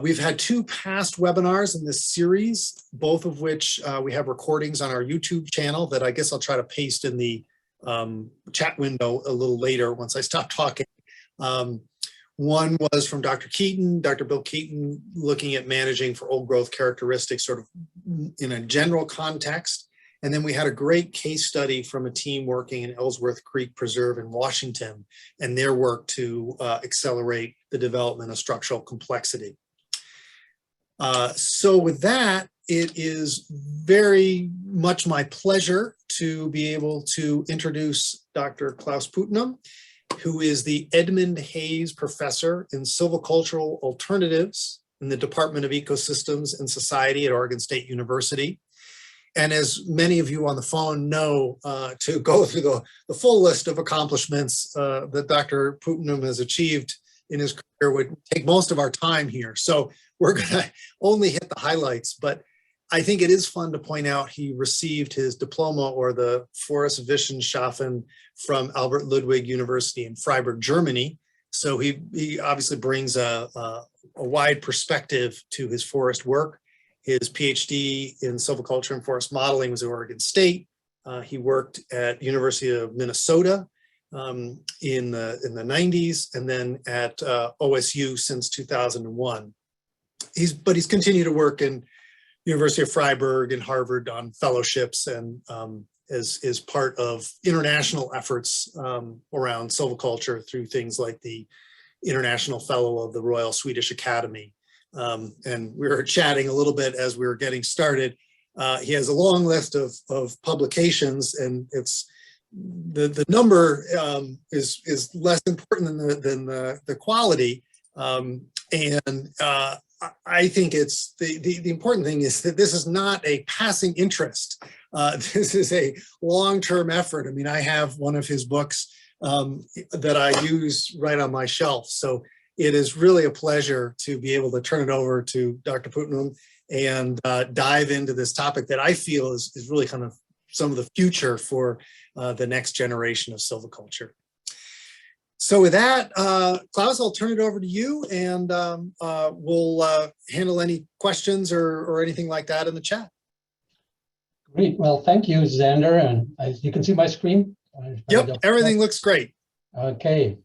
We've had two past webinars in this series, both of which we have recordings on our YouTube channel that I guess I'll try to paste in the chat window a little later once I stop talking. One was from Dr. Keaton, Dr. Bill Keaton, looking at managing for old growth characteristics sort of in a general context. And then we had a great case study from a team working in Ellsworth Creek Preserve in Washington and their work to accelerate the development of structural complexity. So with that, it is very much my pleasure to be able to introduce Dr. Klaus Puettmann, who is the Edmund Hayes Professor in Silvicultural Alternatives in the Department of Ecosystems and Society at Oregon State University. And as many of you on the phone know, to go through the full list of accomplishments that Dr. Puettmann has achieved in his career would take most of our time here. So we're gonna only hit the highlights, but I think it is fun to point out he received his diploma or the Forstwissenschaften from Albert Ludwig University in Freiburg, Germany. So he obviously brings a wide perspective to his forest work. His PhD in silviculture and forest modeling was at Oregon State. He worked at University of Minnesota in the 90s, and then at OSU since 2001. He's continued to work in University of Freiburg and Harvard on fellowships and is part of international efforts around silviculture through things like the International Fellow of the Royal Swedish Academy. And we were chatting a little bit as we were getting started. He has a long list of publications, and it's the number is less important than the quality. I think it's the important thing is that this is not a passing interest. This is a long-term effort. I mean, I have one of his books that I use right on my shelf. So it is really a pleasure to be able to turn it over to Dr. Puettmann and dive into this topic that I feel is really kind of some of the future for the next generation of silviculture. So with that, Klaus, I'll turn it over to you, and we'll handle any questions or anything like that in the chat. Great. Well, thank you, Xander. And as you can see my screen? Yep, everything looks great. Okay.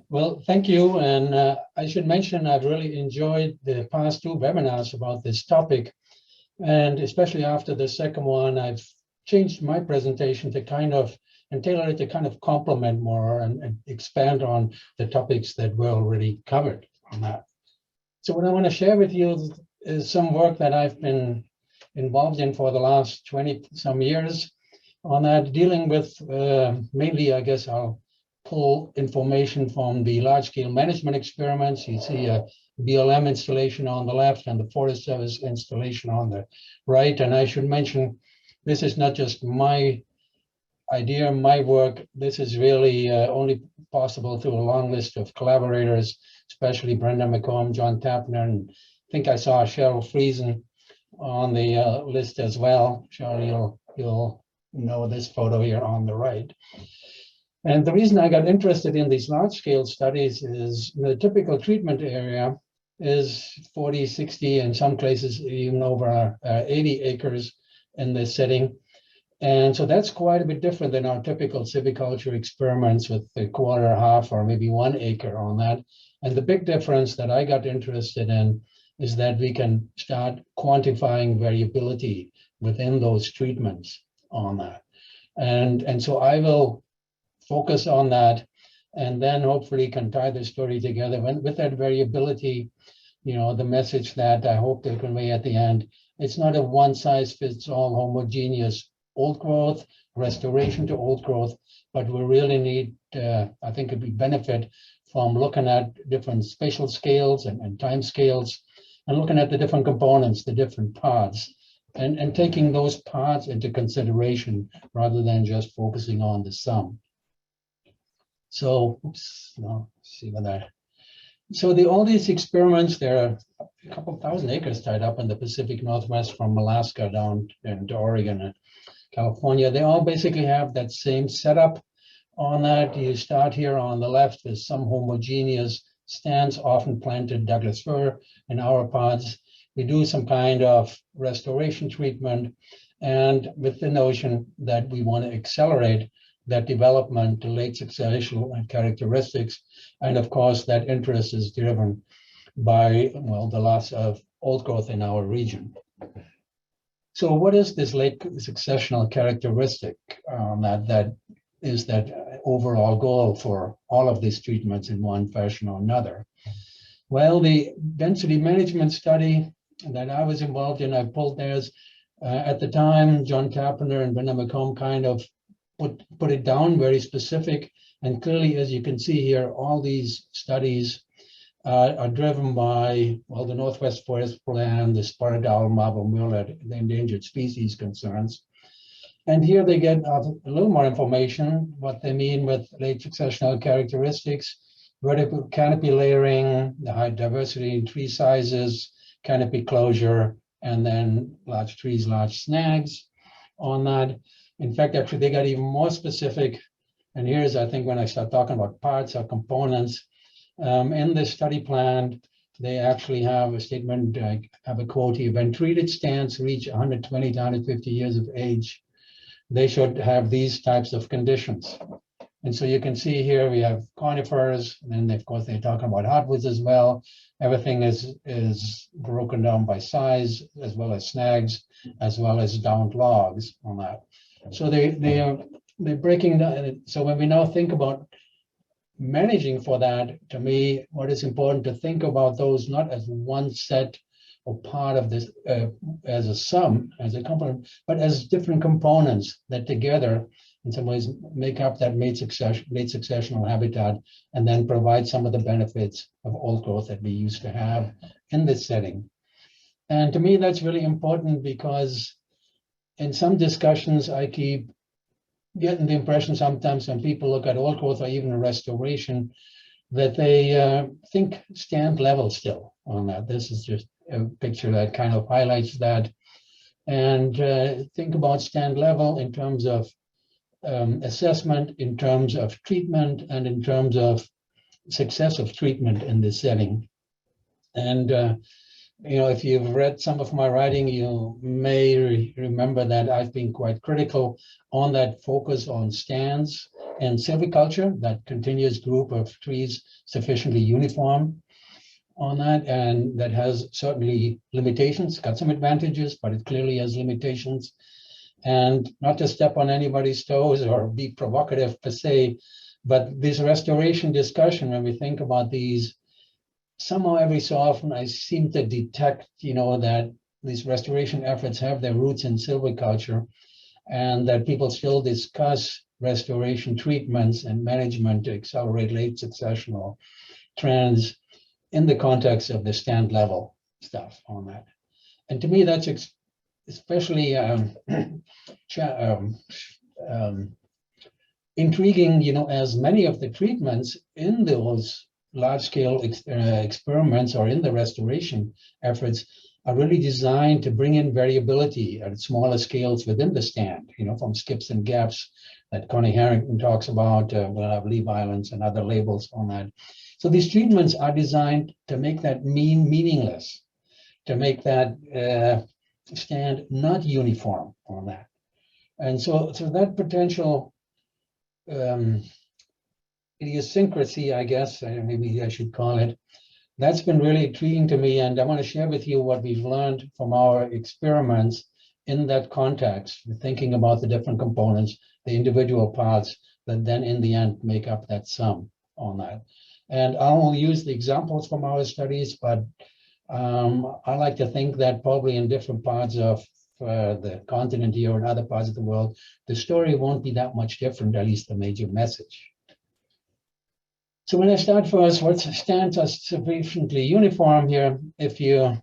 Well, thank you. And I should mention I've really enjoyed the past two webinars about this topic. And especially after the second one, I've changed my presentation to kind of and tailor it to kind of complement more and expand on the topics that were already covered on that. So what I want to share with you is some work that I've been involved in for the last 20 some years on that, dealing with mainly, I guess I'll pull information from the large-scale management experiments. You see a BLM installation on the left and the Forest Service installation on the right. And I should mention, this is not just my idea, my work. This is really only possible through a long list of collaborators, especially Brenda McComb, John Tapner, and I think I saw Cheryl Friesen on the list as well. Cheryl, you'll know this photo here on the right. And the reason I got interested in these large-scale studies is the typical treatment area is 40, 60, in some places even over 80 acres in this setting. And so that's quite a bit different than our typical silviculture experiments with a quarter, half, or maybe 1 acre on that. And the big difference that I got interested in is that we can start quantifying variability within those treatments on that. And so I will focus on that, and then hopefully can tie the story together with that variability, you know, the message that I hope to convey at the end. It's not a one-size-fits-all homogeneous old growth, restoration to old growth, but we really need, I think it'd be benefit from looking at different spatial scales and time scales, and looking at the different components, the different parts, and taking those parts into consideration rather than just focusing on the sum. So, oops, no, see what that. So all these experiments, there are a couple thousand acres tied up in the Pacific Northwest from Alaska down into Oregon and California. They all basically have that same setup on that. You start here on the left with some homogeneous stands often planted Douglas fir in our pods. We do some kind of restoration treatment, and with the notion that we want to accelerate that development to late successional characteristics. And of course, that interest is driven by, well, the loss of old growth in our region. So what is this late successional characteristic that is that overall goal for all of these treatments in one fashion or another? Well, the density management study that I was involved in, I pulled theirs at the time. John Carpenter and Brenda McComb kind of put it down very specific. And clearly, as you can see here, all these studies are driven by, well, the Northwest Forest Plan, the spotted owl, marble murrelet, the endangered species concerns. And here they get a little more information, what they mean with late successional characteristics, vertical canopy layering, the high diversity in tree sizes, canopy closure, and then large trees, large snags on that. In fact, actually, they got even more specific. And here's, I think, when I start talking about parts or components, in this study plan, they actually have a statement, I have a quote here: when treated stands reach 120 to 150 years of age, they should have these types of conditions. And so you can see here we have conifers, and then of course they're talking about hardwoods as well. Everything is broken down by size, as well as snags, as well as downed logs on that. So they're breaking down. So when we now think about managing for that, to me, what is important to think about those not as one set or part of this as a sum, as a component, but as different components that together in some ways make up that late successional habitat, and then provide some of the benefits of old growth that we used to have in this setting. And to me, that's really important, because in some discussions, I keep getting the impression sometimes when people look at old growth or even a restoration, that they think stand level still on that. This is just a picture that kind of highlights that. And think about stand level in terms of assessment, in terms of treatment, and in terms of success of treatment in this setting. And you know, if you've read some of my writing, you may remember that I've been quite critical on that focus on stands and silviculture, that continuous group of trees sufficiently uniform on that, and that has certainly limitations, got some advantages, but it clearly has limitations. And not to step on anybody's toes or be provocative per se, but this restoration discussion, when we think about these, somehow every so often I seem to detect, you know, that these restoration efforts have their roots in silviculture, and that people still discuss restoration treatments and management to accelerate late successional trends in the context of the stand level stuff on that. And to me, that's especially intriguing, you know, as many of the treatments in those large-scale experiments or in the restoration efforts are really designed to bring in variability at smaller scales within the stand, you know, from skips and gaps that Connie Harrington talks about. We'll have leaf islands and other labels on that. So these treatments are designed to make that meaningless, to make that stand not uniform on that. And so that potential idiosyncrasy, I guess, maybe I should call it, that's been really intriguing to me. And I want to share with you what we've learned from our experiments in that context, thinking about the different components, the individual parts that then in the end make up that sum on that. And I'll only use the examples from our studies, but I like to think that probably in different parts of the continent here and other parts of the world, the story won't be that much different, at least the major message. So when I start first, what stands are sufficiently uniform here. If you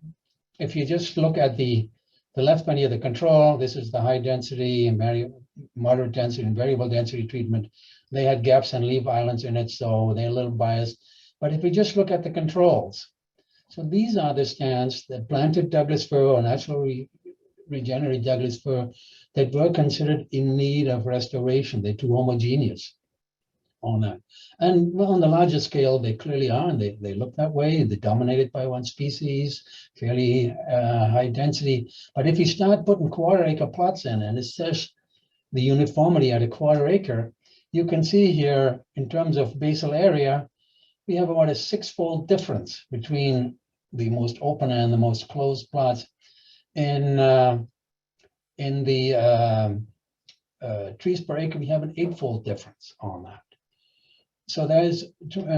just look at the left one here, the control, this is the high density and moderate density and variable density treatment. They had gaps and leaf islands in it, so they're a little biased. But if we just look at the controls, so these are the stands that planted Douglas fir or naturally regenerated Douglas fir that were considered in need of restoration. They're too homogeneous on that. And well, on the larger scale, they clearly are, and they look that way. They're dominated by one species, fairly high density. But if you start putting quarter-acre plots in and assess the uniformity at a quarter acre, you can see here in terms of basal area, we have about a 6-fold difference between the most open and the most closed plots. In the trees per acre, we have an 8-fold difference on that. So there's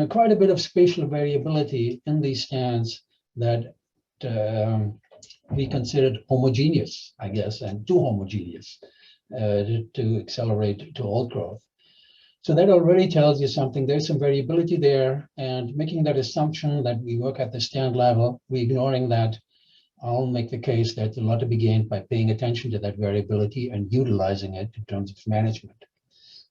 quite a bit of spatial variability in these stands that we considered homogeneous, I guess, and too homogeneous to accelerate to old growth. So that already tells you something. There's some variability there, and making that assumption that we work at the stand level, we're ignoring that. I'll make the case that there's a lot to be gained by paying attention to that variability and utilizing it in terms of management.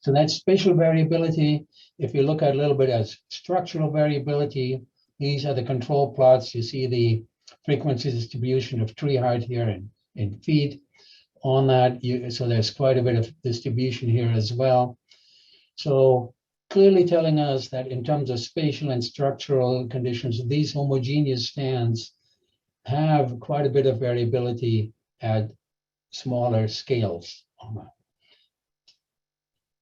So that's spatial variability. If you look at a little bit as structural variability, these are the control plots. You see the frequency distribution of tree height here in feet on that. So there's quite a bit of distribution here as well. So clearly telling us that in terms of spatial and structural conditions, these homogeneous stands have quite a bit of variability at smaller scales on that.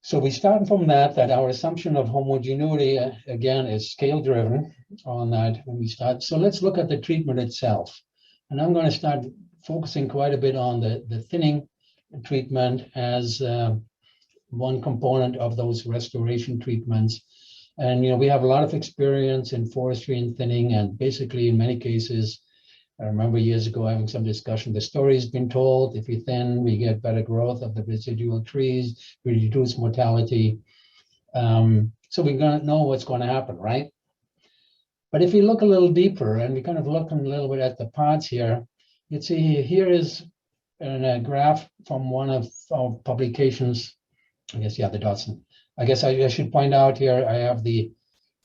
So we start from that our assumption of homogeneity, again, is scale driven on that when we start. So let's look at the treatment itself. And I'm going to start focusing quite a bit on the thinning treatment as one component of those restoration treatments. And, you know, we have a lot of experience in forestry and thinning, and basically in many cases, I remember years ago having some discussion, the story's been told, if you thin, we get better growth of the residual trees, we reduce mortality. So we're going to know what's going to happen, right? But if you look a little deeper, and we kind of look a little bit at the parts here, you'd see here is a graph from one of our publications. I guess, yeah, the Dodson. I guess I should point out here, I have the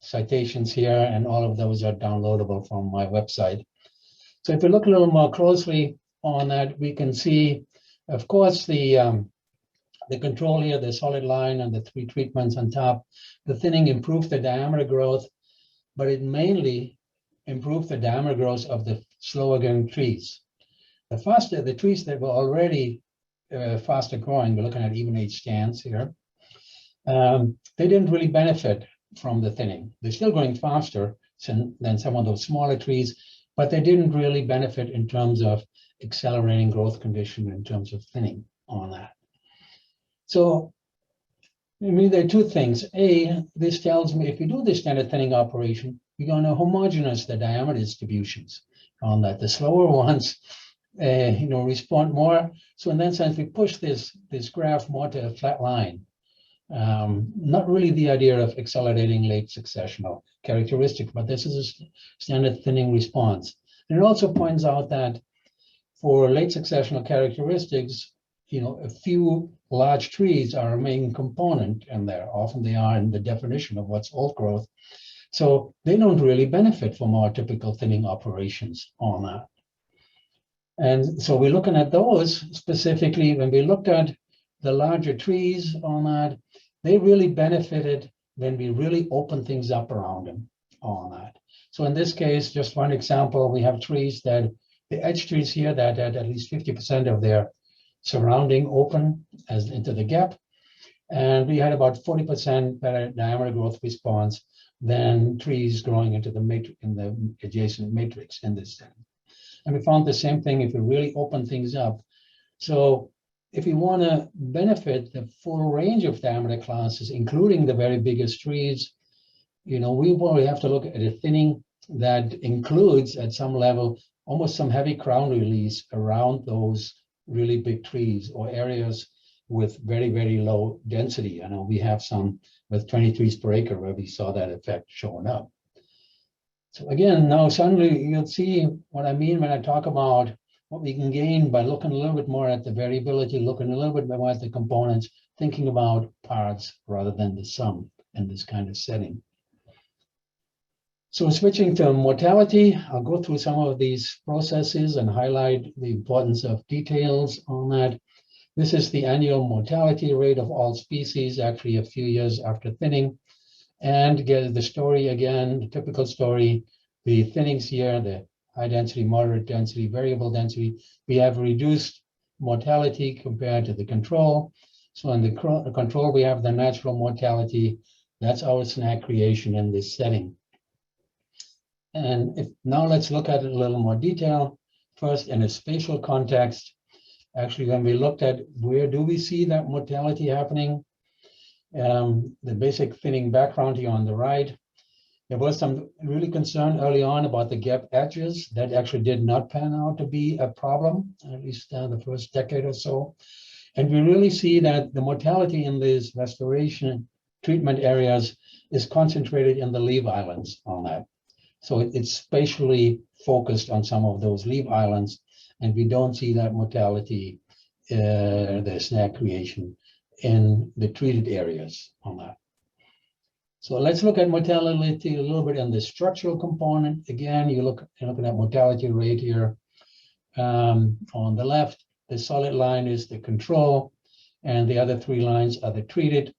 citations here, and all of those are downloadable from my website. So if we look a little more closely on that, we can see, of course, the control here, the solid line and the 3 treatments on top. The thinning improved the diameter growth, but it mainly improved the diameter growth of the slower growing trees. The trees that were already faster growing, we're looking at even age stands here, they didn't really benefit from the thinning. They're still growing faster than some of those smaller trees, but they didn't really benefit in terms of accelerating growth condition in terms of thinning on that. So, I mean, there are 2 things. A, this tells me if you do this standard thinning operation, you're going to homogenize the diameter distributions on that. The slower ones, respond more. So in that sense, we push this graph more to a flat line. Not really the idea of accelerating late successional characteristic, but this is a standard thinning response. And it also points out that for late successional characteristics, a few large trees are a main component in there. Often they are in the definition of what's old growth. So they don't really benefit from our typical thinning operations on that. And so we're looking at those specifically. When we looked at the larger trees on that, they really benefited when we really opened things up around them on that. So in this case, just one example, we have trees that, the edge trees here that had at least 50% of their surrounding open as into the gap. And we had about 40% better diameter growth response than trees growing into the adjacent matrix in this stand. And we found the same thing if we really open things up. So if you want to benefit the full range of diameter classes, including the very biggest trees, we probably have to look at a thinning that includes at some level almost some heavy crown release around those really big trees or areas with very, very low density. I know we have some with 20 trees per acre where we saw that effect showing up. So again, now suddenly you'll see what I mean when I talk about what we can gain by looking a little bit more at the variability, looking a little bit more at the components, thinking about parts rather than the sum in this kind of setting. So switching to mortality, I'll go through some of these processes and highlight the importance of details on that. This is the annual mortality rate of all species, actually a few years after thinning. And get the story again, the typical story, the thinnings here, the high density, moderate density, variable density, we have reduced mortality compared to the control. So in the control, we have the natural mortality. That's our snag creation in this setting. And now let's look at it in a little more detail. First, in a spatial context, actually, when we looked at where do we see that mortality happening, the basic thinning background here on the right, there was some really concern early on about the gap edges. That actually did not pan out to be a problem, at least the first decade or so. And we really see that the mortality in these restoration treatment areas is concentrated in the leaf islands on that. So it's spatially focused on some of those leaf islands, and we don't see that mortality, the snag creation in the treated areas on that. So let's look at mortality a little bit in the structural component. Again, you're looking at mortality rate here. On the left, the solid line is the control, and the other three lines are the treated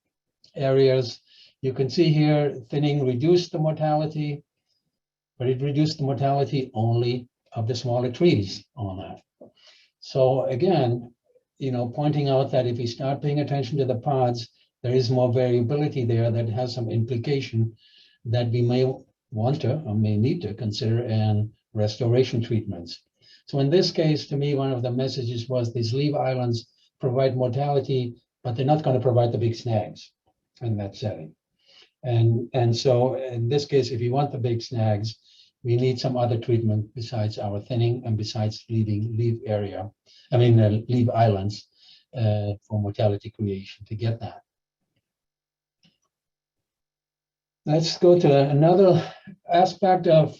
areas. You can see here, thinning reduced the mortality, but it reduced the mortality only of the smaller trees on that. So again, pointing out that if we start paying attention to the pods, there is more variability there that has some implication that we may want to or may need to consider in restoration treatments. So in this case, to me, one of the messages was these leaf islands provide mortality, but they're not going to provide the big snags in that setting. And so in this case, if you want the big snags, we need some other treatment besides our thinning and besides leaving leaf islands for mortality creation to get that. Let's go to another aspect of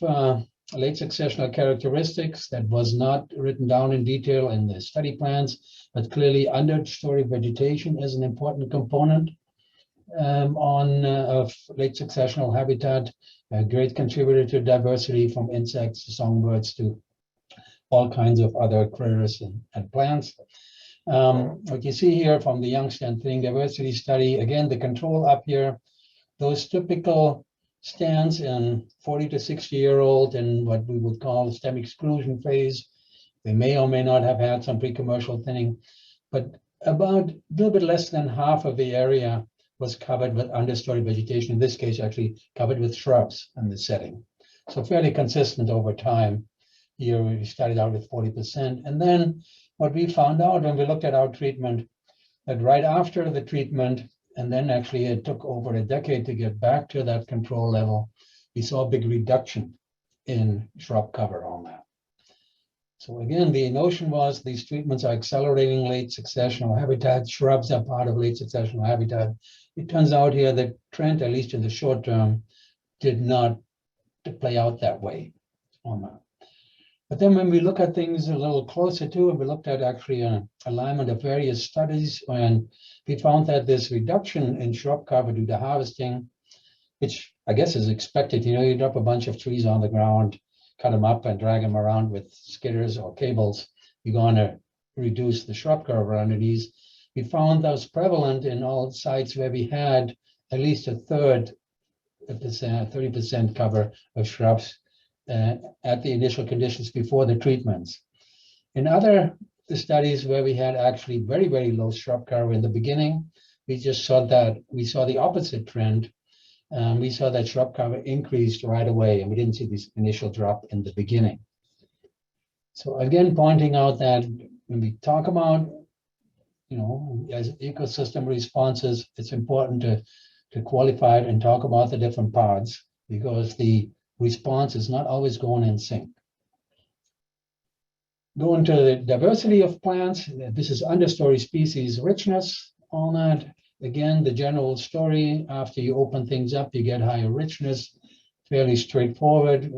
late successional characteristics that was not written down in detail in the study plans, but clearly understory vegetation is an important component of late successional habitat, a great contributor to diversity from insects to songbirds to all kinds of other critters and plants. What you see here from the Youngster thinning diversity study, again, the control up here, those typical stands in 40 to 60-year-old in what we would call stem exclusion phase. They may or may not have had some pre-commercial thinning, but about a little bit less than half of the area was covered with understory vegetation, in this case actually covered with shrubs in the setting. So fairly consistent over time. Here we started out with 40%. And then what we found out when we looked at our treatment, that right after the treatment, and then actually it took over a decade to get back to that control level, we saw a big reduction in shrub cover on that. So again, the notion was these treatments are accelerating late successional habitat. Shrubs are part of late successional habitat. It turns out here that trend, at least in the short term, did not play out that way on that. But then when we look at things a little closer to it, we looked at actually an alignment of various studies, and we found that this reduction in shrub cover due to harvesting, which I guess is expected, you drop a bunch of trees on the ground, cut them up and drag them around with skidders or cables, you're going to reduce the shrub cover underneath. We found that was prevalent in all sites where we had at least a third, 30% cover of shrubs at the initial conditions before the treatments. In other studies where we had actually very, very low shrub cover in the beginning, we saw the opposite trend. We saw that shrub cover increased right away, and we didn't see this initial drop in the beginning. So again, pointing out that when we talk about, as ecosystem responses, it's important to qualify it and talk about the different parts, because the response is not always going in sync. Going to the diversity of plants, this is understory species richness on that. Again, the general story, after you open things up, you get higher richness, fairly straightforward.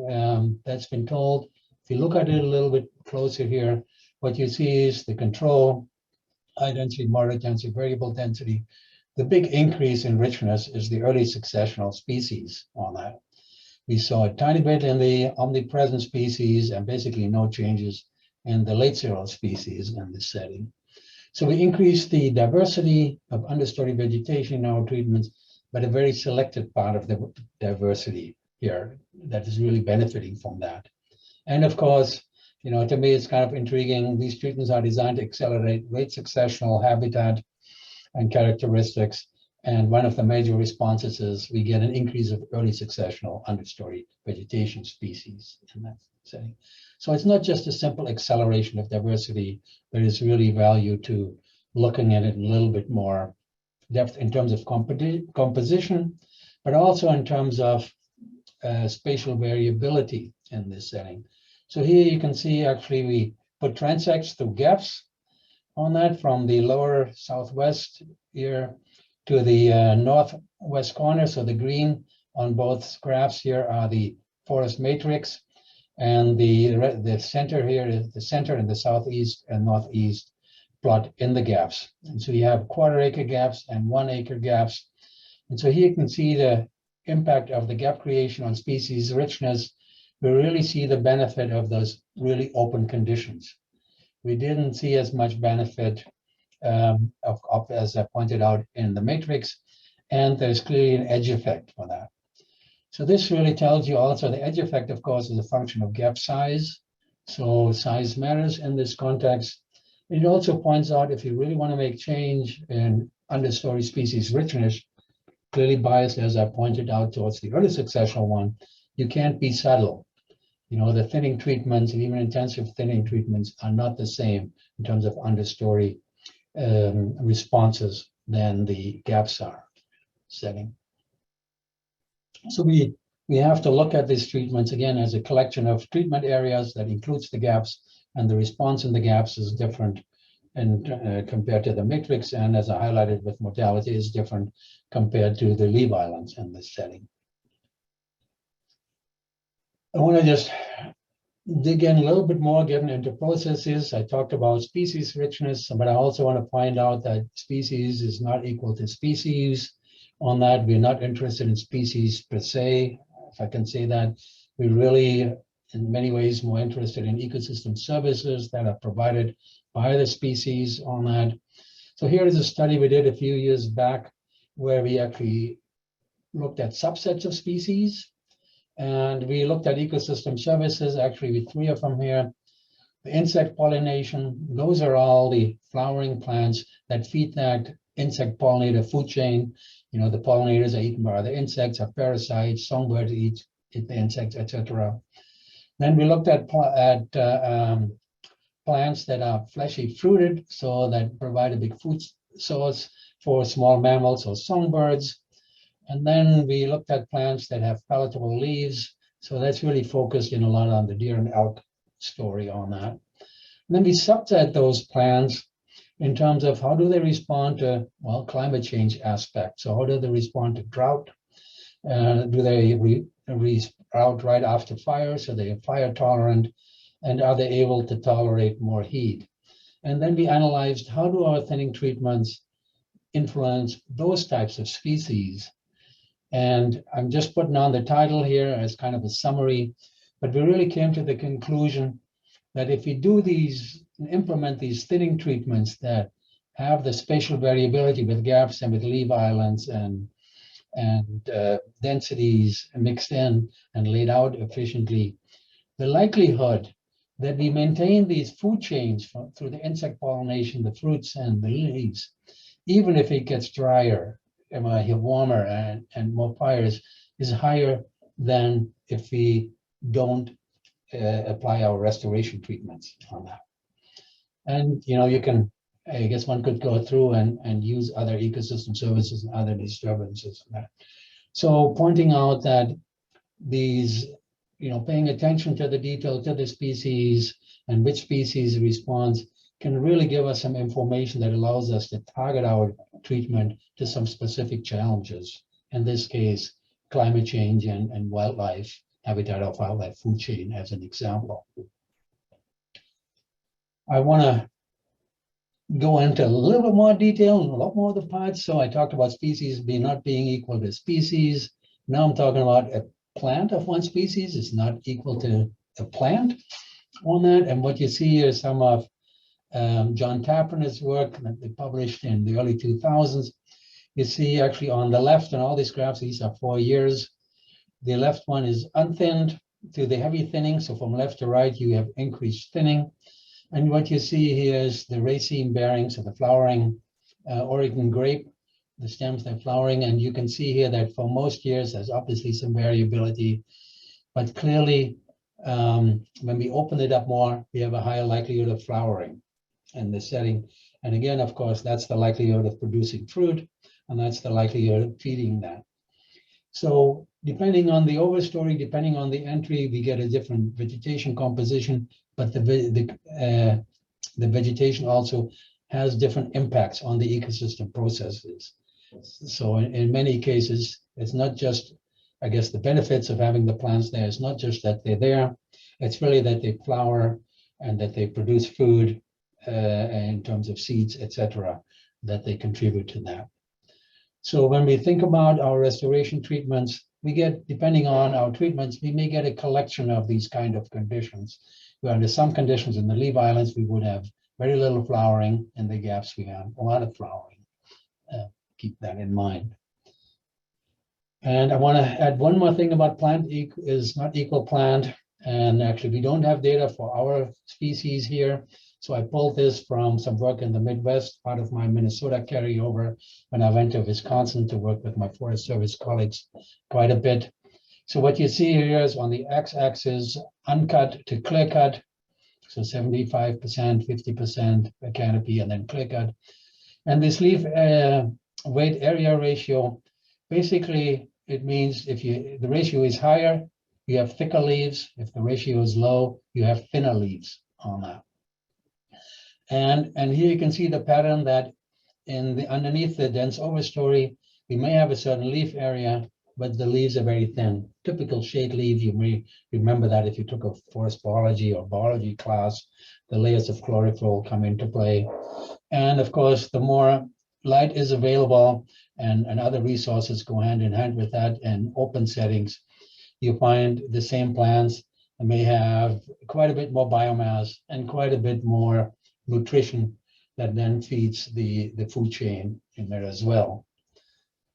That's been told. If you look at it a little bit closer here, what you see is the control, high density, moderate density, variable density. The big increase in richness is the early successional species on that. We saw a tiny bit in the omnipresent species and basically no changes in the late serial species in this setting. So we increased the diversity of understory vegetation in our treatments, but a very selected part of the diversity here that is really benefiting from that. And of course, to me, it's kind of intriguing. These treatments are designed to accelerate late successional habitat and characteristics. And one of the major responses is we get an increase of early successional understory vegetation species in that setting. So it's not just a simple acceleration of diversity. There is really value to looking at it in a little bit more depth in terms of composition, but also in terms of spatial variability in this setting. So here you can see actually we put transects through gaps on that from the lower southwest here to the northwest corner. So the green on both graphs here are the forest matrix, and the center here is the center in the southeast and northeast plot in the gaps. And so you have 1/4 acre gaps and 1 acre gaps. And so here you can see the impact of the gap creation on species richness. We really see the benefit of those really open conditions. We didn't see as much benefit as I pointed out in the matrix, and there's clearly an edge effect for that. So this really tells you also the edge effect, of course, is a function of gap size. So size matters in this context. It also points out if you really want to make change in understory species richness, clearly biased, as I pointed out towards the early successional one, you can't be subtle. The thinning treatments and even intensive thinning treatments are not the same in terms of understory responses than the gaps are setting. So we have to look at these treatments again as a collection of treatment areas that includes the gaps, and the response in the gaps is different and compared to the matrix, and as I highlighted with mortality is different compared to the leaf islands in this setting. I want to just dig in a little bit more, getting into processes. I talked about species richness, but I also want to point out that species is not equal to species. On that, we're not interested in species per se, if I can say that. We're really, in many ways, more interested in ecosystem services that are provided by the species on that. So here is a study we did a few years back where we actually looked at subsets of species. And we looked at ecosystem services, actually with 3 of them here. The insect pollination, those are all the flowering plants that feed that insect pollinator food chain. The pollinators are eaten by other insects, are parasites, songbirds eat the insects, etc. Then we looked at plants that are fleshy fruited, so that provide a big food source for small mammals or songbirds. And then we looked at plants that have palatable leaves. So that's really focused in a lot on the deer and elk story on that. And then we subset those plants in terms of how do they respond to, well, climate change aspects. So how do they respond to drought? Do they sprout right after fire? So they are fire tolerant, and are they able to tolerate more heat? And then we analyzed how do our thinning treatments influence those types of species. And I'm just putting on the title here as kind of a summary, but we really came to the conclusion that if we do these, implement these thinning treatments that have the spatial variability with gaps and with leaf islands and densities mixed in and laid out efficiently, the likelihood that we maintain these food chains through the insect pollination, the fruits and the leaves, even if it gets drier, warmer and more fires, is higher than if we don't apply our restoration treatments on that. And you can, I guess one could go through and use other ecosystem services and other disturbances on that. So pointing out that these, paying attention to the detail, to the species and which species responds can really give us some information that allows us to target our treatment to some specific challenges. In this case, climate change and wildlife, habitat of wildlife food chain as an example. I want to go into a little bit more detail and a lot more of the parts. So I talked about species not being equal to species. Now I'm talking about a plant of one species is not equal to a plant on that. And what you see here is some of John Tapperner's work that they published in the early 2000s, You see actually on the left in all these graphs, these are 4 years. The left one is unthinned to the heavy thinning. So from left to right, you have increased thinning. And what you see here is the raceme bearing, so the flowering Oregon grape, the stems they're flowering. And you can see here that for most years, there's obviously some variability, but clearly when we open it up more, we have a higher likelihood of flowering in the setting. And again, of course, that's the likelihood of producing fruit, and that's the likelihood of feeding that. So depending on the overstory, depending on the entry, we get a different vegetation composition, but the vegetation also has different impacts on the ecosystem processes. So in many cases, it's not just, I guess, the benefits of having the plants there. It's not just that they're there. It's really that they flower and that they produce food in terms of seeds, etc., that they contribute to that. So when we think about our restoration treatments, we get, depending on our treatments, we may get a collection of these kind of conditions. Where under some conditions in the leaf islands, we would have very little flowering. In the gaps, we have a lot of flowering. Keep that in mind. And I want to add one more thing about plant is not equal plant. And actually, we don't have data for our species here. So I pulled this from some work in the Midwest, part of my Minnesota carryover when I went to Wisconsin to work with my Forest Service colleagues quite a bit. So what you see here is on the x-axis, uncut to clear cut. So 75%, 50% canopy, and then clear cut. And this leaf weight area ratio, basically, it means if the ratio is higher, you have thicker leaves. If the ratio is low, you have thinner leaves on that. And here you can see the pattern that underneath the dense overstory, we may have a certain leaf area, but the leaves are very thin. Typical shade leaf, you may remember that if you took a forest biology or biology class, the layers of chlorophyll come into play. And of course, the more light is available and other resources go hand in hand with that in open settings, you find the same plants may have quite a bit more biomass and quite a bit more nutrition that then feeds the food chain in there as well.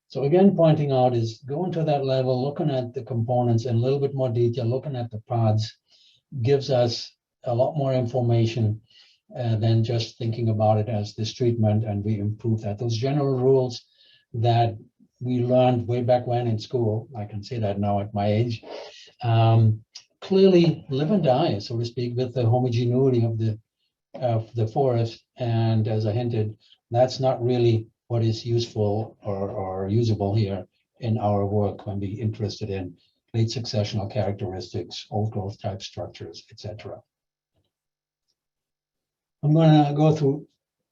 So again, pointing out is going to that level, looking at the components in a little bit more detail, looking at the pods gives us a lot more information than just thinking about it as this treatment, and we improve that. Those general rules that we learned way back when in school, I can say that now at my age, clearly live and die, so to speak, with the homogeneity of the forest. And as I hinted, that's not really what is useful or usable here in our work when we're interested in late successional characteristics, old growth type structures, etc. I'm going to go through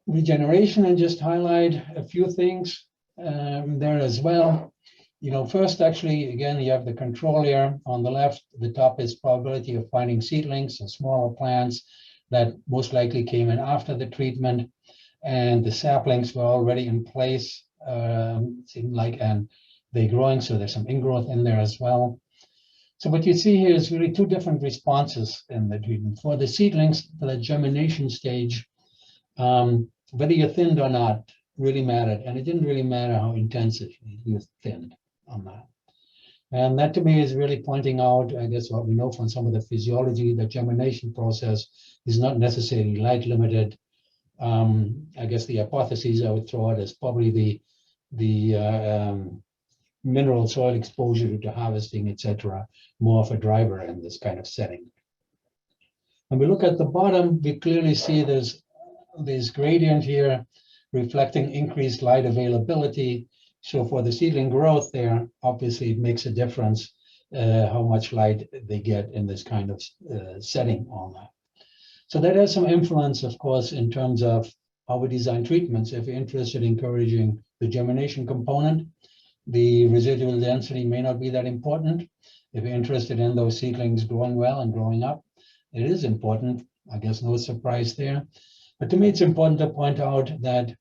regeneration and just highlight a few things there as well. You know, first, actually, again, you have the control layer on the left. The top is probability of finding seedlings and smaller plants that most likely came in after the treatment. And the saplings were already in place, seemed like, and they're growing, so there's some ingrowth in there as well. So what you see here is really two different responses in the treatment. For the seedlings, for the germination stage, whether you're thinned or not really mattered, and it didn't really matter how intensively you thinned on that. And that to me is really pointing out, I guess, what we know from some of the physiology, the germination process is not necessarily light limited. I guess the hypotheses I would throw out is probably the mineral soil exposure to harvesting, etc., more of a driver in this kind of setting. When we look at the bottom, we clearly see there's this gradient here reflecting increased light availability. So for the seedling growth there, obviously it makes a difference how much light they get in this kind of setting on that. So that has some influence, of course, in terms of how we design treatments. If you're interested in encouraging the germination component, the residual density may not be that important. If you're interested in those seedlings growing well and growing up, it is important. I guess no surprise there. But to me, it's important to point out that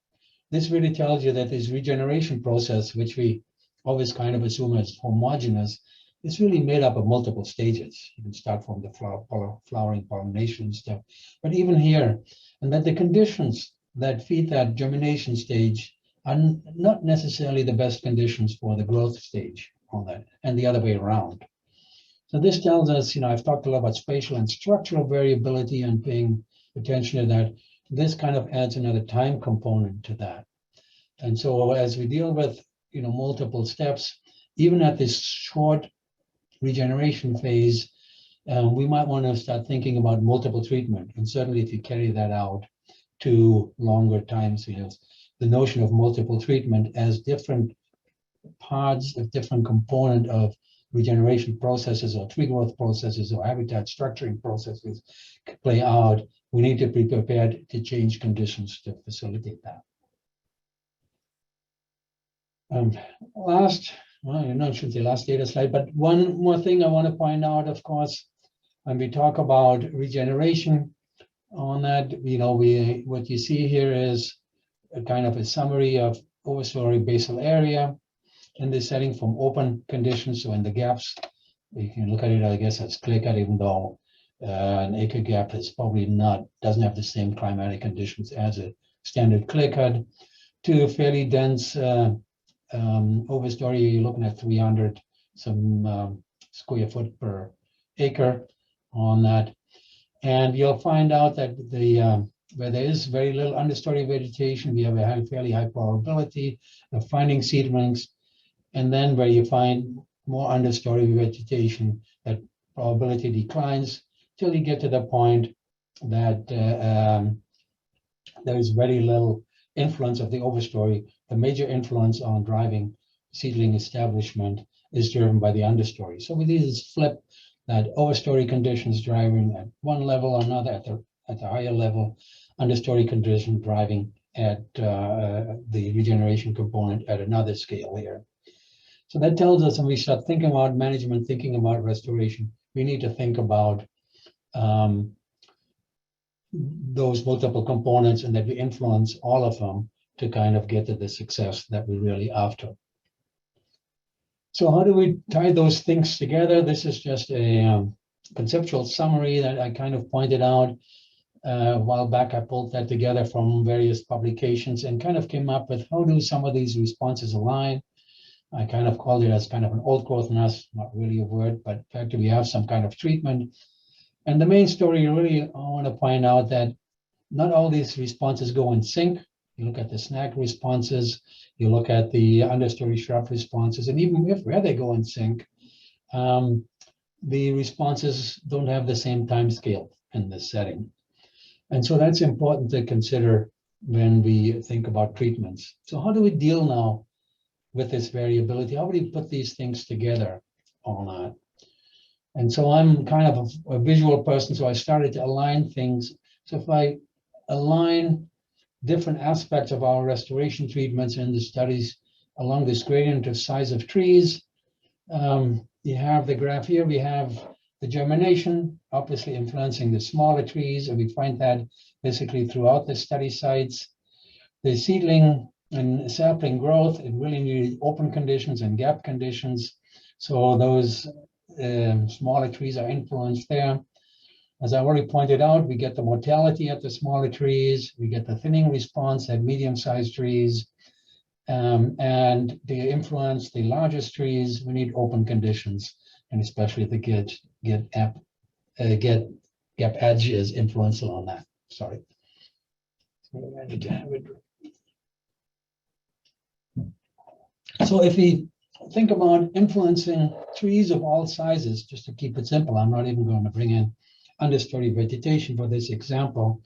this really tells you that this regeneration process, which we always kind of assume is homogeneous, is really made up of multiple stages. You can start from the flowering, pollination stuff, but even here, and that the conditions that feed that germination stage are not necessarily the best conditions for the growth stage on that, and the other way around. So this tells us, I've talked a lot about spatial and structural variability and paying attention to that. This kind of adds another time component to that. And so as we deal with, multiple steps, even at this short regeneration phase, we might want to start thinking about multiple treatment. And certainly if you carry that out to longer time scales, the notion of multiple treatment as different parts of different component of regeneration processes or tree growth processes or habitat structuring processes play out, we need to be prepared to change conditions to facilitate that. Last data slide, but one more thing I want to point out, of course, when we talk about regeneration on that, what you see here is a kind of a summary of overstory basal area in this setting from open conditions. So in the gaps, you can look at it, I guess, as clear cut, even though an acre gap is probably doesn't have the same climatic conditions as a standard clear cut, to a fairly dense overstory. You're looking at 300 some square foot per acre on that. And you'll find out that where there is very little understory vegetation, we have a fairly high probability of finding seedlings. And then where you find more understory vegetation, that probability declines till you get to the point that there is very little influence of the overstory. The major influence on driving seedling establishment is driven by the understory. So we need to flip that overstory conditions driving at one level or another at the higher level, understory condition driving at the regeneration component at another scale here. So that tells us when we start thinking about management, thinking about restoration, we need to think about those multiple components and that we influence all of them to kind of get to the success that we're really after. So how do we tie those things together? This is just a conceptual summary that I kind of pointed out a while back. I pulled that together from various publications and kind of came up with how do some of these responses align. I kind of called it as kind of an old growth nest, not really a word, but in fact, we have some kind of treatment. And the main story really, I want to point out that not all these responses go in sync. You look at the snag responses, you look at the understory shrub responses, and even where they go in sync, the responses don't have the same time scale in this setting. And so that's important to consider when we think about treatments. So how do we deal now with this variability? How do we put these things together on that? And so I'm kind of a visual person, so I started to align things. So if I align different aspects of our restoration treatments in the studies along this gradient of size of trees, you have the graph here. We have the germination, obviously influencing the smaller trees, and we find that basically throughout the study sites. The seedling and sapling growth, it really needed open conditions and gap conditions. So those smaller trees are influenced there. As I already pointed out, we get the mortality at the smaller trees, we get the thinning response at medium-sized trees, and they influence the largest trees. We need open conditions, and especially to get gap edge is influential on that. Sorry. So if we think about influencing trees of all sizes, just to keep it simple, I'm not even going to bring in understory vegetation for this example.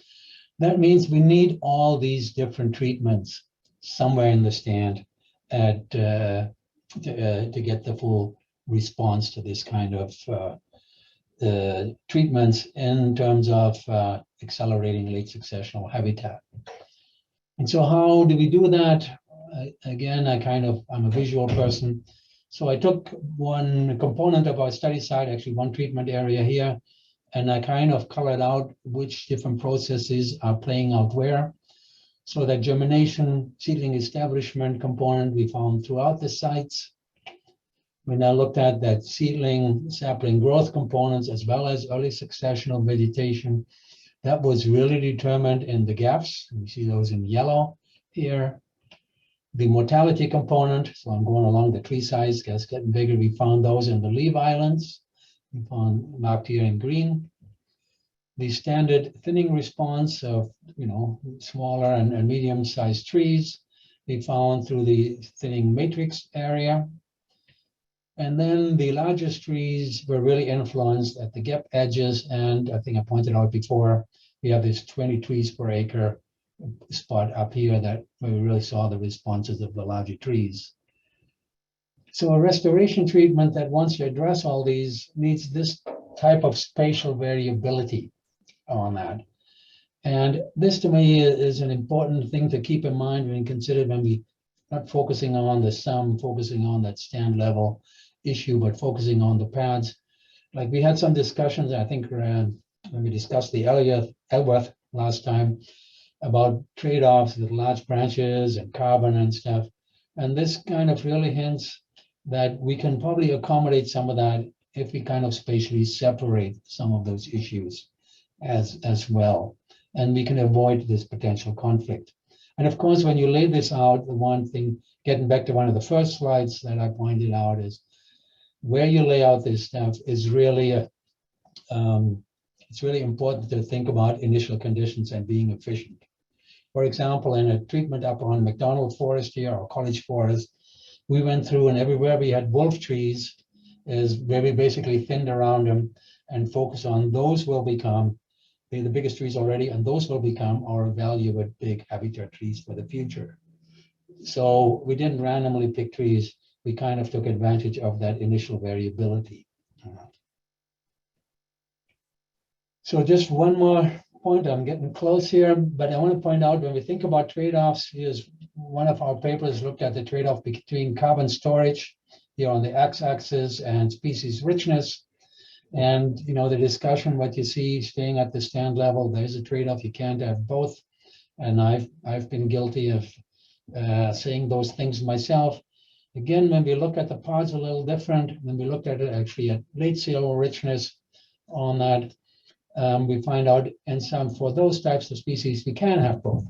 That means we need all these different treatments somewhere in the stand to get the full response to this kind of treatments in terms of accelerating late successional habitat. And so how do we do that? Again, I'm a visual person. So I took one component of our study site, actually one treatment area here, and I kind of colored out which different processes are playing out where. So that germination, seedling establishment component we found throughout the sites. When I looked at that seedling, sapling growth components, as well as early successional vegetation, that was really determined in the gaps. We see those in yellow here. The mortality component, so I'm going along the tree size, gets getting bigger. We found those in the leaf islands. We found marked here in green. The standard thinning response of, smaller and medium-sized trees, we found through the thinning matrix area. And then the largest trees were really influenced at the gap edges. And I think I pointed out before, we have this 20 trees per acre spot up here that where we really saw the responses of the larger trees. So a restoration treatment that wants to address all these needs this type of spatial variability on that. And this to me is an important thing to keep in mind when considered when we not focusing on the sum, focusing on that stand level issue, but focusing on the pads. Like we had some discussions, I think, when we discussed the Ellsworth last time about trade-offs with large branches and carbon and stuff. And this kind of really hints that we can probably accommodate some of that if we kind of spatially separate some of those issues as well. And we can avoid this potential conflict. And of course, when you lay this out, the one thing, getting back to one of the first slides that I pointed out, is where you lay out this stuff is really it's really important to think about initial conditions and being efficient. For example, in a treatment up on McDonald Forest here or College Forest, we went through and everywhere we had wolf trees is where we basically thinned around them and focus on those will become the biggest trees already, and those will become our valuable big habitat trees for the future. So we didn't randomly pick trees. We kind of took advantage of that initial variability. So just one more point, I'm getting close here, but I want to point out when we think about trade-offs, here's one of our papers looked at the trade-off between carbon storage here on the x-axis and species richness. And the discussion, what you see staying at the stand level, there's a trade-off. You can't have both. And I've been guilty of saying those things myself. Again, when we look at the pods a little different, when we looked at it actually at late seal richness on that, we find out in some for those types of species, we can have both.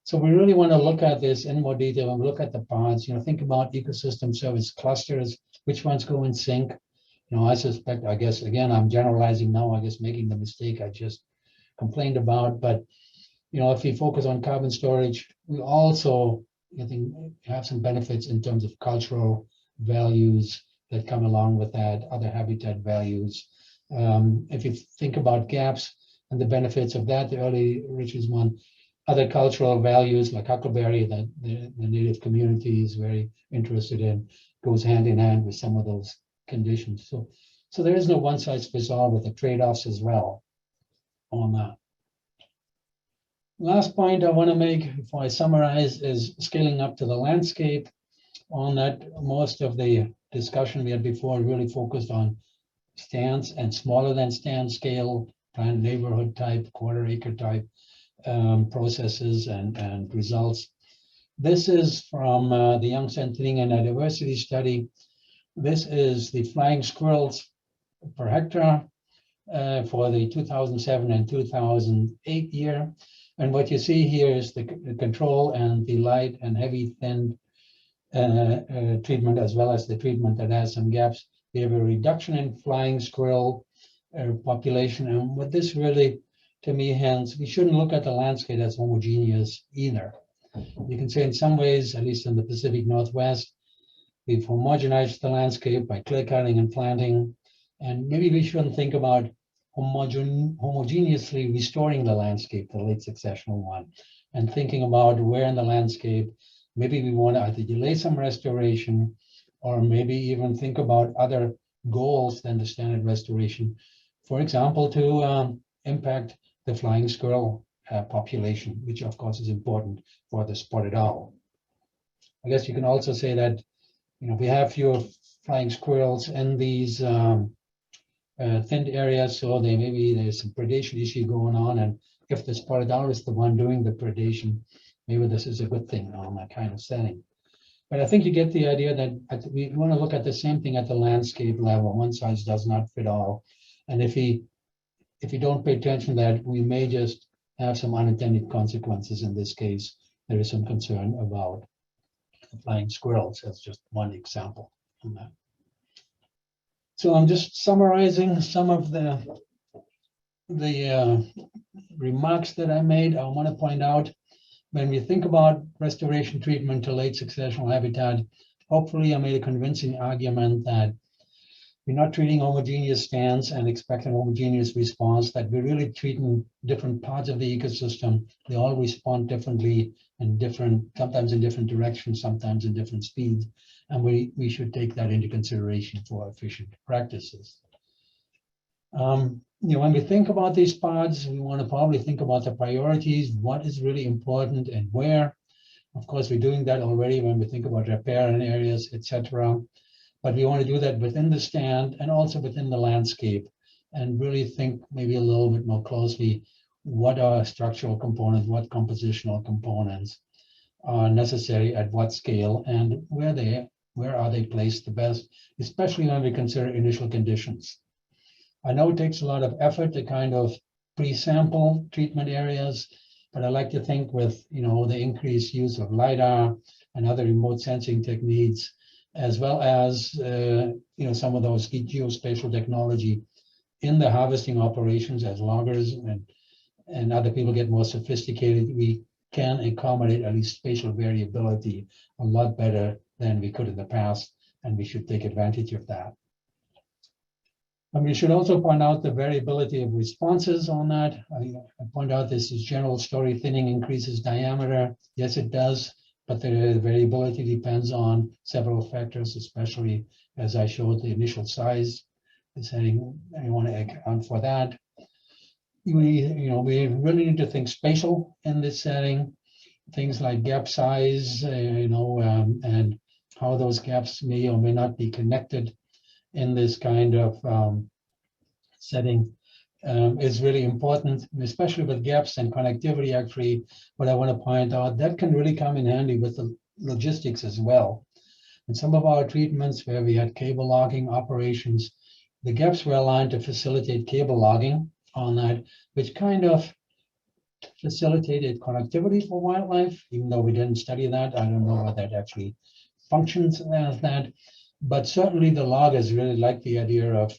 So we really want to look at this in more detail and look at the pods, think about ecosystem service clusters, which ones go in sync. I suspect, I guess, again, I'm generalizing now, I guess making the mistake I just complained about. But, if we focus on carbon storage, we also, I think, have some benefits in terms of cultural values that come along with that, other habitat values. If you think about gaps and the benefits of that, the early Richards one, other cultural values like huckleberry that the native community is very interested in, goes hand in hand with some of those conditions. So there is no one size fits all with the trade-offs as well on that. Last point I want to make before I summarize is scaling up to the landscape. On that, most of the discussion we had before really focused on stands and smaller than stand scale, planned neighborhood type, quarter acre type processes and results. This is from the Youngstown Thinning and Diversity Study. This is the flying squirrels per hectare for the 2007 and 2008 year. And what you see here is the control and the light and heavy thin treatment, as well as the treatment that has some gaps. We have a reduction in flying squirrel population. And what this really, to me, hence, we shouldn't look at the landscape as homogeneous either. You can say in some ways, at least in the Pacific Northwest, we've homogenized the landscape by clear cutting and planting. And maybe we shouldn't think about homogeneously restoring the landscape, the late successional one, and thinking about where in the landscape, maybe we want to either delay some restoration or maybe even think about other goals than the standard restoration. For example, to impact the flying squirrel population, which of course is important for the spotted owl. I guess you can also say that we have fewer flying squirrels in these thinned areas, so maybe there's some predation issue going on, and if the spotted owl is the one doing the predation, maybe this is a good thing on that kind of setting. But I think you get the idea that we want to look at the same thing at the landscape level. One size does not fit all, and if you don't pay attention to that, we may just have some unintended consequences. In this case, there is some concern about. the flying squirrels as just one example on that. So I'm just summarizing some of the remarks that I made. I want to point out, when we think about restoration treatment to late successional habitat, hopefully I made a convincing argument that we're not treating homogeneous stands and expecting homogeneous response, that we're really treating different parts of the ecosystem. They all respond differently and sometimes in different directions, sometimes in different speeds. And we should take that into consideration for efficient practices. When we think about these pods, we want to probably think about the priorities, what is really important and where. Of course, we're doing that already when we think about riparian areas, etc. But we want to do that within the stand and also within the landscape, and really think maybe a little bit more closely what are structural components, what compositional components are necessary at what scale, and where are they placed the best, especially when we consider initial conditions. I know it takes a lot of effort to kind of pre-sample treatment areas, but I like to think with the increased use of LiDAR and other remote sensing techniques, as well as some of those geospatial technology in the harvesting operations as loggers and other people get more sophisticated, we can accommodate at least spatial variability a lot better than we could in the past, and we should take advantage of that. And we should also point out the variability of responses on that. I point out this is general story, thinning increases diameter. Yes, it does, but the variability depends on several factors, especially as I showed the initial size. I want to account for that. We really need to think spatial in this setting. Things like gap size, and how those gaps may or may not be connected in this kind of setting is really important, especially with gaps and connectivity. Actually, what I want to point out, that can really come in handy with the logistics as well. In some of our treatments where we had cable logging operations, the gaps were aligned to facilitate cable logging on that, which kind of facilitated connectivity for wildlife, even though we didn't study that. I don't know what that actually functions as that, but certainly the loggers really like the idea of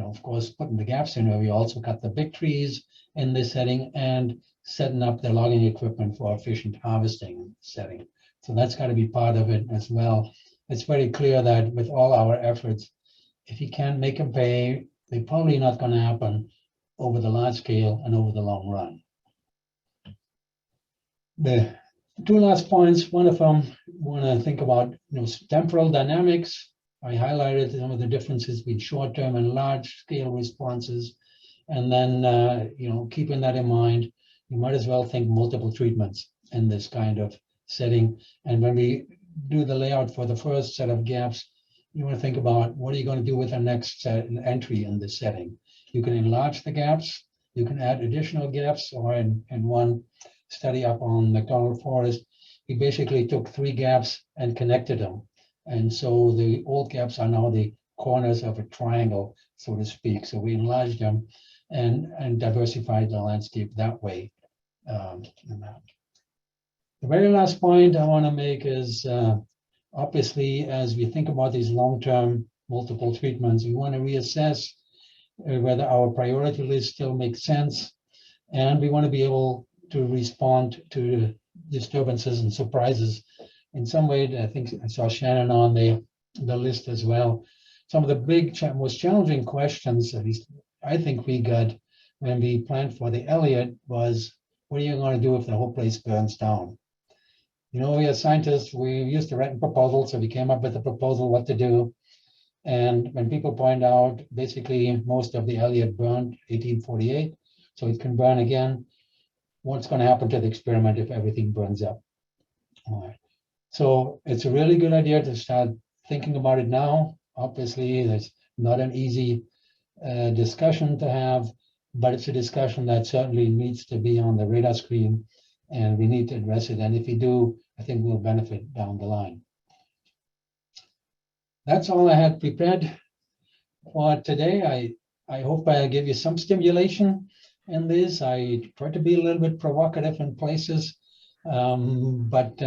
of course, putting the gaps in where we also cut the big trees in this setting and setting up the logging equipment for efficient harvesting setting. So that's got to be part of it as well. It's very clear that with all our efforts, if you can't make them pay, they're probably not going to happen over the large scale and over the long run. The two last points, one of them, want to think about temporal dynamics. I highlighted some of the differences between short-term and large-scale responses, and then keeping that in mind, you might as well think multiple treatments in this kind of setting. And when we do the layout for the first set of gaps, you want to think about what are you going to do with the next entry in this setting. You can enlarge the gaps, you can add additional gaps, or in one study up on McDonald Forest, we basically took 3 gaps and connected them. And so the old gaps are now the corners of a triangle, so to speak. So we enlarged them and diversified the landscape that way. The very last point I want to make is, obviously, as we think about these long-term multiple treatments, we want to reassess whether our priority list still makes sense. And we want to be able to respond to disturbances and surprises. In some way, I think I saw Shannon on the list as well. Some of the big, most challenging questions, at least I think we got when we planned for the Elliott, was, what are you going to do if the whole place burns down? We as scientists, we used to write a proposal, so we came up with a proposal what to do. And when people point out, basically, most of the Elliott burned 1848, so it can burn again. What's going to happen to the experiment if everything burns up? All right. So it's a really good idea to start thinking about it now. Obviously, it's not an easy discussion to have, but it's a discussion that certainly needs to be on the radar screen, and we need to address it. And if we do, I think we'll benefit down the line. That's all I had prepared for today. I hope I give you some stimulation in this. I tried to be a little bit provocative in places, but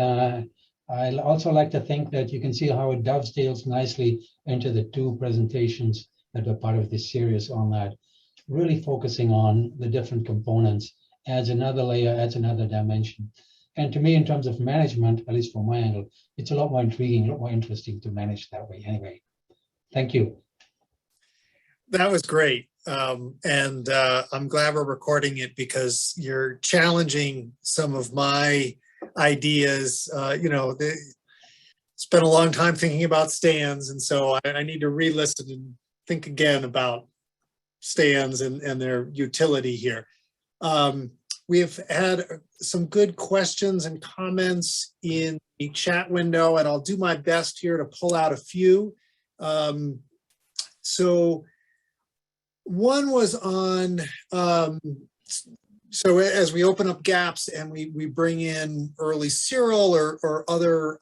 I also like to think that you can see how it dovetails nicely into the two presentations that are part of this series on that, really focusing on the different components, adds another layer, adds another dimension. And to me, in terms of management, at least from my angle, it's a lot more intriguing, a lot more interesting to manage that way anyway. Thank you. That was great. And I'm glad we're recording it because you're challenging some of my ideas. Spent a long time thinking about stands, and so I need to re-listen and think again about stands and their utility here. We have had some good questions and comments in the chat window, and I'll do my best here to pull out a few. So one was on, so as we open up gaps and we bring in early cereal or other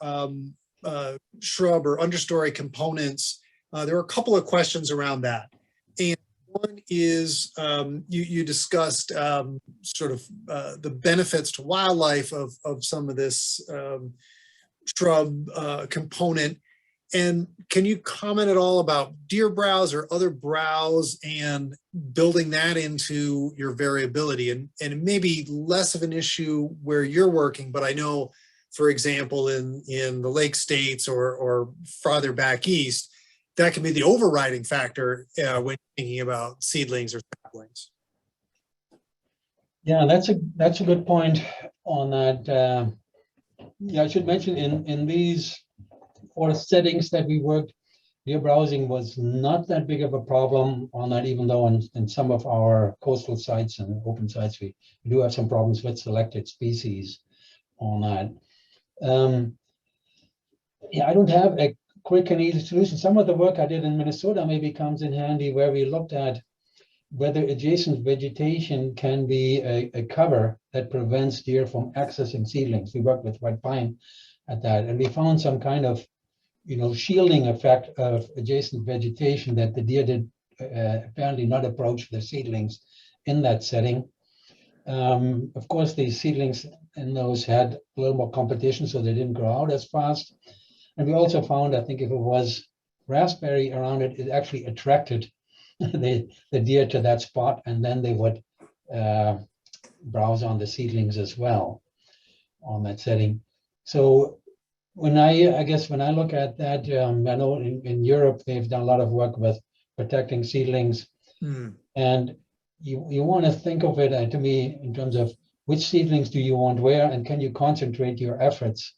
shrub or understory components, there are a couple of questions around that. And one is you discussed sort of the benefits to wildlife of some of this shrub component. And can you comment at all about deer browse or other browse and building that into your variability? And it may be less of an issue where you're working, but I know, for example, in the lake states or farther back east, that can be the overriding factor when thinking about seedlings or saplings. Yeah, that's a good point on that. Yeah, I should mention in these forest settings that we worked, deer browsing was not that big of a problem on that, even though in some of our coastal sites and open sites, we do have some problems with selected species on that. Yeah, I don't have a quick and easy solution. Some of the work I did in Minnesota maybe comes in handy, where we looked at whether adjacent vegetation can be a cover that prevents deer from accessing seedlings. We worked with white pine at that, and we found some kind of shielding effect of adjacent vegetation that the deer did apparently not approach the seedlings in that setting. Of course, the seedlings in those had a little more competition, so they didn't grow out as fast. And we also found, I think if it was raspberry around it, it actually attracted the deer to that spot, and then they would browse on the seedlings as well on that setting. So when I look at that, I know in Europe, they've done a lot of work with protecting seedlings. And you want to think of it, to me, in terms of which seedlings do you want where, and can you concentrate your efforts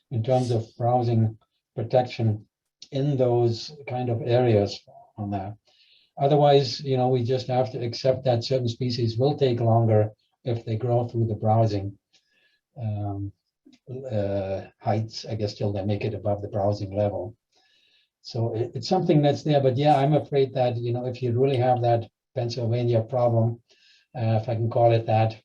in terms of browsing protection in those kind of areas on that. Otherwise, we just have to accept that certain species will take longer if they grow through the browsing heights, I guess, till they make it above the browsing level. So it's something that's there, but yeah, I'm afraid that, if you really have that Pennsylvania problem, if I can call it that,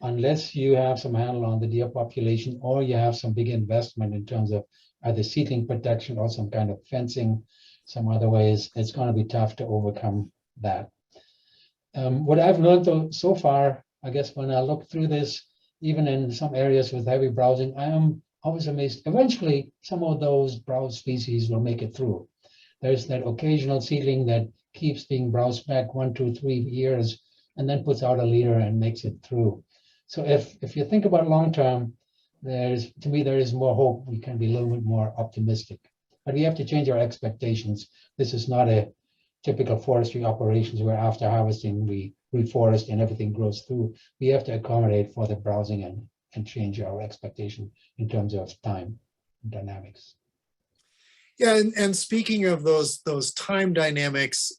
unless you have some handle on the deer population, or you have some big investment in terms of either seedling protection or some kind of fencing, some other ways, it's going to be tough to overcome that. What I've learned though, so far, I guess when I look through this, even in some areas with heavy browsing, I am always amazed. Eventually, some of those browse species will make it through. There's that occasional seedling that keeps being browsed back 1, 2, 3 years, and then puts out a leader and makes it through. So if you think about long term, there is more hope. We can be a little bit more optimistic. But we have to change our expectations. This is not a typical forestry operations where after harvesting we reforest and everything grows through. We have to accommodate for the browsing and change our expectation in terms of time dynamics. Yeah, and speaking of those time dynamics,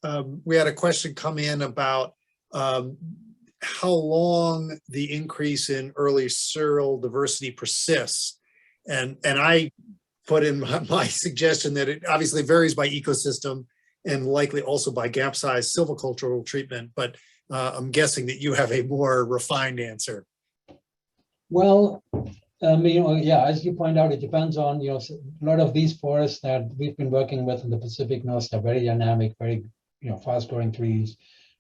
we had a question come in about how long the increase in early cereal diversity persists. And I put in my suggestion that it obviously varies by ecosystem and likely also by gap size silvicultural treatment, but I'm guessing that you have a more refined answer. Well, yeah, as you point out, it depends on, a lot of these forests that we've been working with in the Pacific Northwest are very dynamic, very, fast growing trees.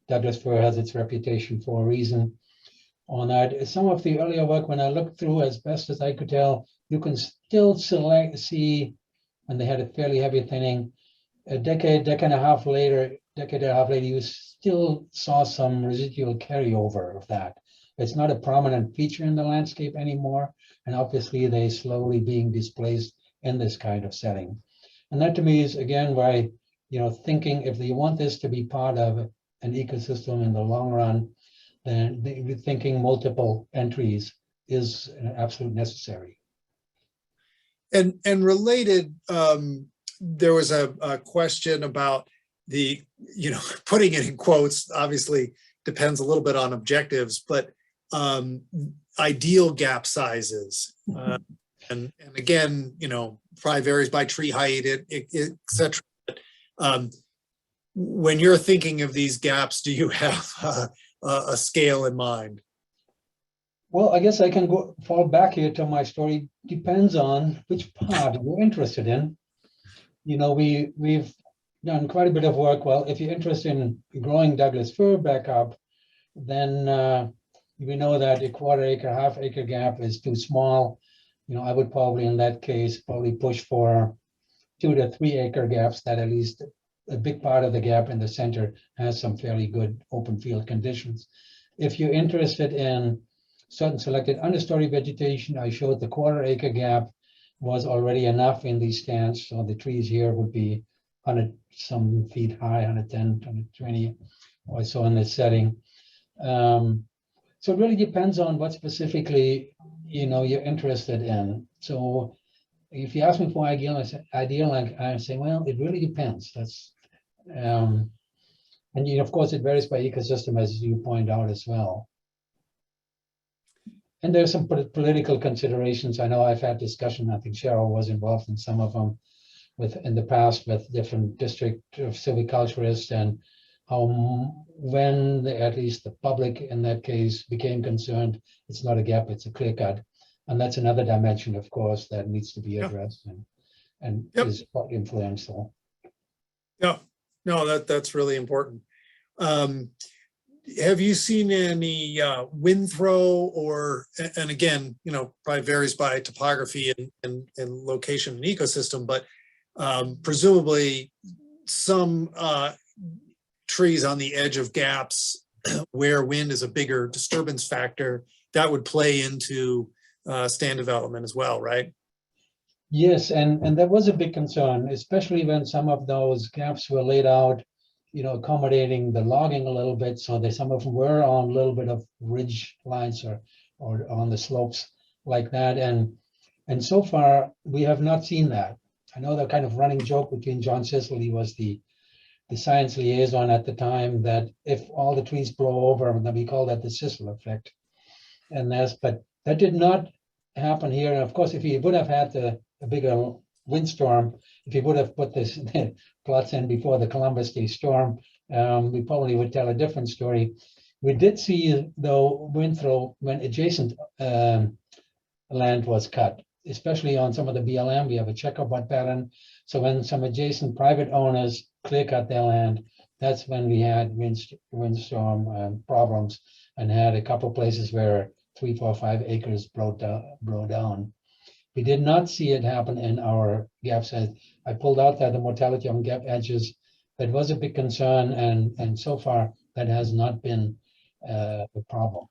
Douglas fir has its reputation for a reason on that. Some of the earlier work, when I looked through as best as I could tell, you can still see, when they had a fairly heavy thinning, a decade and a half later, you still saw some residual carryover of that. It's not a prominent feature in the landscape anymore, and obviously they slowly being displaced in this kind of setting. And that to me is again why, thinking if you want this to be part of an ecosystem in the long run, then thinking multiple entries is absolutely necessary. And related, there was a question about the, putting it in quotes, obviously depends a little bit on objectives, but ideal gap sizes. And again, probably varies by tree height, et cetera. When you're thinking of these gaps, do you have a scale in mind? Well, I guess I can fall back here to my story. Depends on which part you're interested in. We've done quite a bit of work. Well, if you're interested in growing Douglas fir back up, then we know that a quarter acre, half acre gap is too small. I would probably, in that case, push for 2 to 3 acre gaps that at least a big part of the gap in the center has some fairly good open field conditions. If you're interested in certain selected understory vegetation, I showed the quarter acre gap was already enough in these stands. So the trees here would be 100 some feet high, 110, 120 or so in this setting. So it really depends on what specifically, you're interested in. So if you ask me for ideal, I say, well, it really depends. That's, and of course it varies by ecosystem, as you point out as well. And there's some political considerations. I know I've had discussion, I think Cheryl was involved in some of them in the past with different district of silviculturists, and how when at least the public in that case became concerned, it's not a gap, it's a clear cut. And that's another dimension, of course, that needs to be addressed and is quite influential. Yeah, no, that's really important. Have you seen any wind throw and again, probably varies by topography and location and ecosystem, but presumably some trees on the edge of gaps where wind is a bigger disturbance factor, that would play into stand development as well, right? Yes, and that was a big concern, especially when some of those gaps were laid out, accommodating the logging a little bit. So some of them were on a little bit of ridge lines or on the slopes like that. And so far, we have not seen that. I know the kind of running joke between John Cicely, he was the science liaison at the time, that if all the trees blow over, then we call that the Cicely effect. But that did not happen here. And of course, if he would have had a bigger windstorm, if he would have put this plots in before the Columbus Day storm, we probably would tell a different story. We did see, though, wind throw when adjacent land was cut, especially on some of the BLM. We have a checkerboard pattern. So when some adjacent private owners clear cut their land, that's when we had windstorm problems, and had a couple places where 3, 4, 5 acres blow down. We did not see it happen in our gaps. I pulled out that the mortality on gap edges, that was a big concern, and so far that has not been a problem.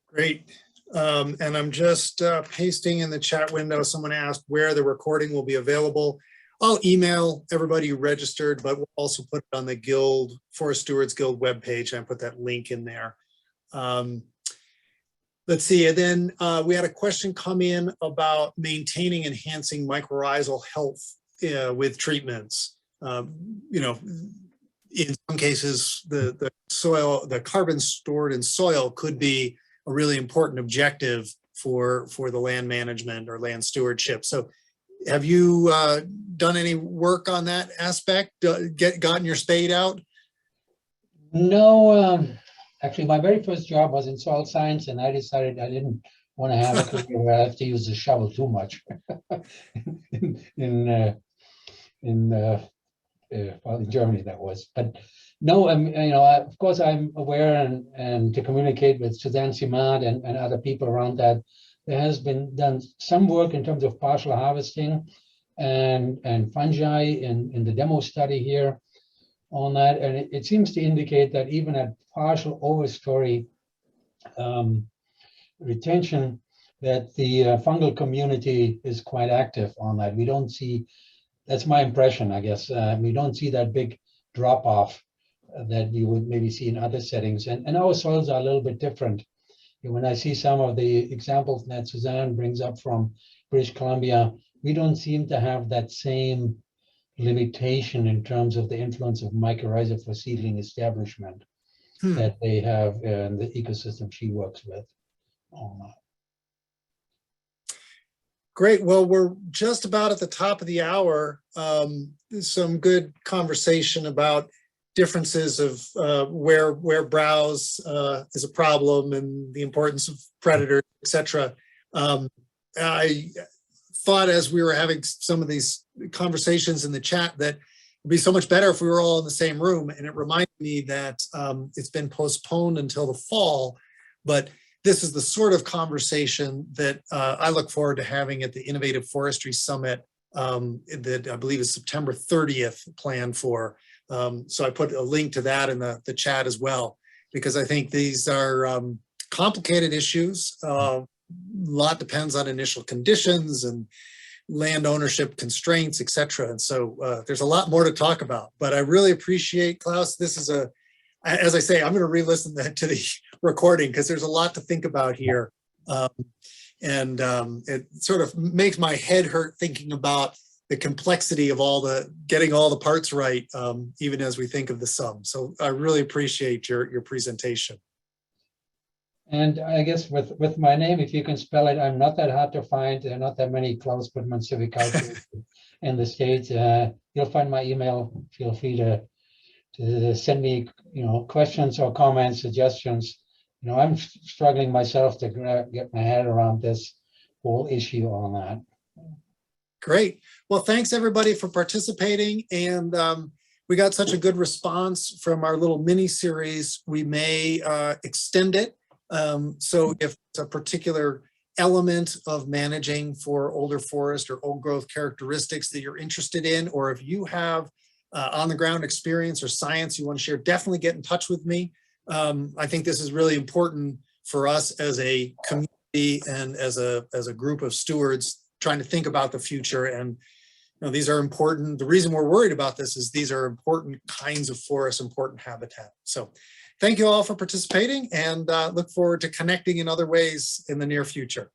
Great. And I'm just pasting in the chat window. Someone asked where the recording will be available. I'll email everybody who registered, but we'll also put it on the Forest Stewards Guild webpage, and I put that link in there. Let's see, and then we had a question come in about maintaining, enhancing mycorrhizal health with treatments. In some cases, the soil, the carbon stored in soil could be a really important objective for the land management or land stewardship. So have you done any work on that aspect, gotten your spade out? No, actually, my very first job was in soil science, and I decided I didn't want to have a career where I have to use the shovel too much in well, in Germany that was. But no, of course I'm aware and to communicate with Suzanne Simard and other people around that. There has been done some work in terms of partial harvesting and fungi in the demo study here on that. And it seems to indicate that even at partial overstory retention, that the fungal community is quite active on that. We don't see, that's my impression, I guess. We don't see that big drop off that you would maybe see in other settings. And our soils are a little bit different. When I see some of the examples that Suzanne brings up from British Columbia, we don't seem to have that same limitation in terms of the influence of mycorrhiza for seedling establishment that they have in the ecosystem she works with. Great. Well, we're just about at the top of the hour. Some good conversation about differences of where browse is a problem and the importance of predators, etc. I thought as we were having some of these conversations in the chat that it'd be so much better if we were all in the same room. And it reminded me that it's been postponed until the fall, but this is the sort of conversation that I look forward to having at the Innovative Forestry Summit that I believe is September 30th planned for. So I put a link to that in the chat as well, because I think these are complicated issues. A lot depends on initial conditions and land ownership constraints, etc. And so there's a lot more to talk about, but I really appreciate, Klaus. This is as I say, I'm going to re-listen to the recording because there's a lot to think about here. It sort of makes my head hurt thinking about the complexity of getting all the parts right, even as we think of the sum. So I really appreciate your presentation. And I guess with my name, if you can spell it, I'm not that hard to find. There are not that many Klaus Puettmann silviculturists in the States. You'll find my email. Feel free to send me, questions or comments, suggestions. I'm struggling myself to get my head around this whole issue on that. Great. Well, thanks everybody for participating. And we got such a good response from our little mini series. We may extend it. So if it's a particular element of managing for older forest or old growth characteristics that you're interested in, or if you have on the ground experience or science you want to share, definitely get in touch with me. I think this is really important for us as a community and as a group of stewards trying to think about the future. And these are important. The reason we're worried about this is these are important kinds of forests, important habitat. So thank you all for participating, and look forward to connecting in other ways in the near future.